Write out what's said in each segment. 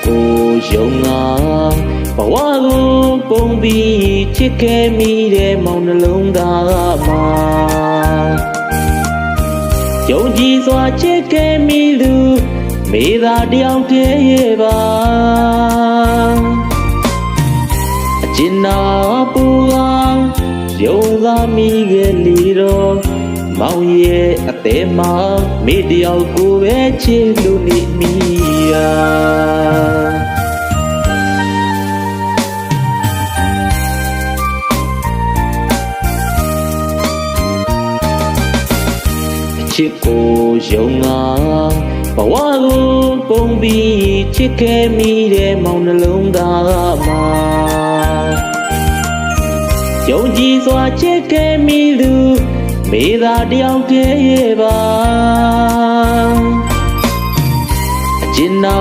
ကိုယုံငါဘဝကိုပုံပြီးချစ်ခဲ့မိတဲ့မောင်နှလုံးသားမှာယုံကြည်စွာချစ်ခဲ့မိသူမိသားတယောက်တည်းရဲ့ပါအကျဉ်းနာပူအောင်ယုံသားမိခဲ့လီတော့မောင်ရဲ့အသေးမှမိတယောက်ကိုပဲချစ်လို့နေမိရာချစ်ကိုယုံငါဘဝကိုပုံပြီးချစ်ခဲ့မိတဲ့မောင်နှလုံးသားမှာယုံကြည်စွာချစ်ခဲ့မိသူမိသားတယောက်တည်းရဲ့ပါအကျဉ်းနာ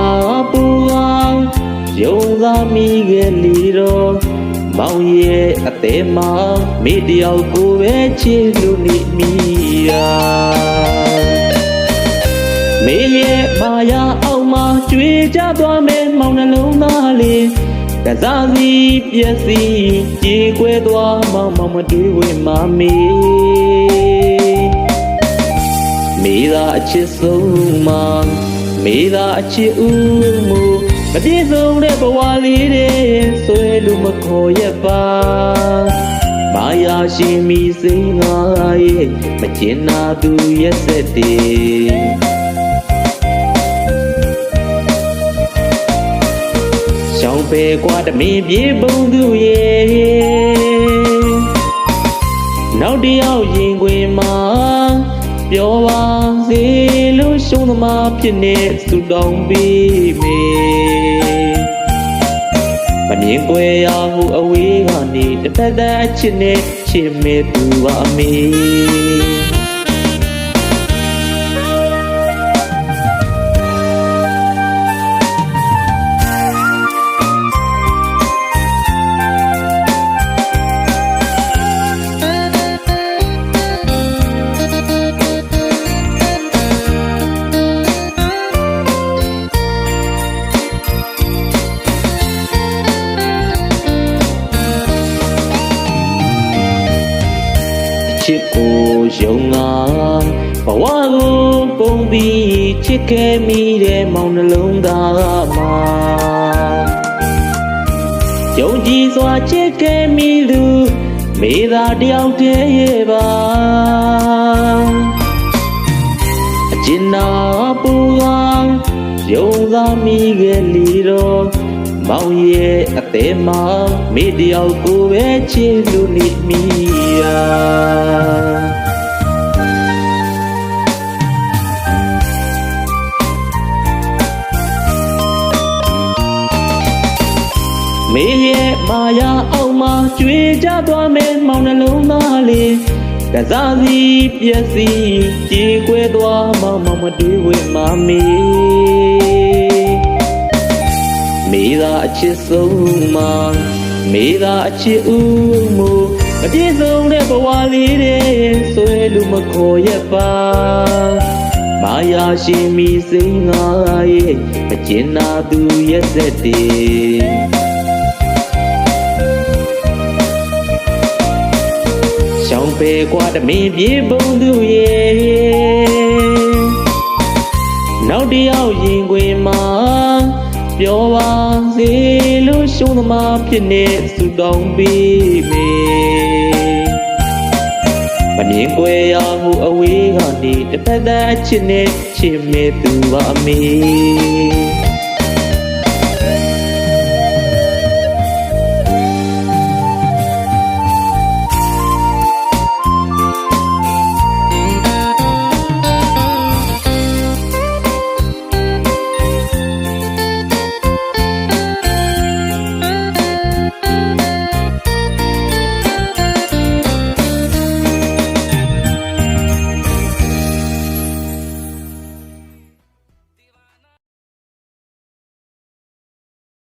ပူအောင်ယုံသားမိခဲ့လီတော့မောင်ရဲ့အသေးမှမိတယောက်ကိုပဲချစ်လို့နေမိရာမေရဲ့မာယာအောက်မှာကျွေးကြသွားမယ်မောင်နှလုံးသားလေးကစားစီပျက်စီးကြေကွဲသွားမောင်မတွေးဝဲမမေမိသားအချစ်ဆုံးမှာမိသားအချစ်ဦးမူမပြည့်စုံတဲ့ဘဝလေးတွေဆွဲလို့မခေါ်ရပါမာယာရှိမိစိတ်ငါရဲ့မကျင်နာသူရဲ့စက်တေရှောင်းပေကွာတမင်းပြေပုံသူရဲ့နောက်တယောက်ရင်ခွင်မှာပြောပါစေလို့ရှုံးသမားဖြစ်နေဆုတောင်းပေးမေမမြင်ကွယ်ရဟုအဝေးကနေတစ်ဖက်သက်ချစ်နေချစ်မေသူပါမေချစ်ကိုယုံငါဘဝကိုပုံပြီးချစ်ခဲ့မိတဲ့မောင်နှလုံးသားမှာယုံကြည်စွာချစ်ခဲ့မိသူမိသားတယောက်တည်းရဲ့ပါအကျဉ်းနာပူအောင်ယုံသားမိခဲ့လီတော့မောင်ရဲ့အသေးမှမိတယောက်ကိုပဲချစ်လို့နေမိရာမေရဲ့မာယာအောက်မှာကျွေးကြသွားမယ်မောင်နှလုံးသားလေးကစားစီပျက်စီးကြေကွဲသွားမောင်မတွေးဝဲမမေမိသားအချစ်ဆုံးမှာမိသားအချစ်ဦးမူမပြည့်စုံတဲ့ဘဝလေးတွေဆွဲလို့မခေါ်ရပါမာယာရှိမိစိတ်ငါရဲ့အကျဉ်းနာသူရဲ့စက်တေရှောင်းပေကွာတမင်းပြေပုံသူရဲ့နောက်တယောက်ရင်ခွင်မှာပြောပါစေလို့ရှုံးသမားဖြစ်နေဆုတောင်းပေးမေမမြင်ကွယ်ရဟုအဝေးကနေတစ်ဖက်သက်ချစ်နေချစ်မေသူပါမေ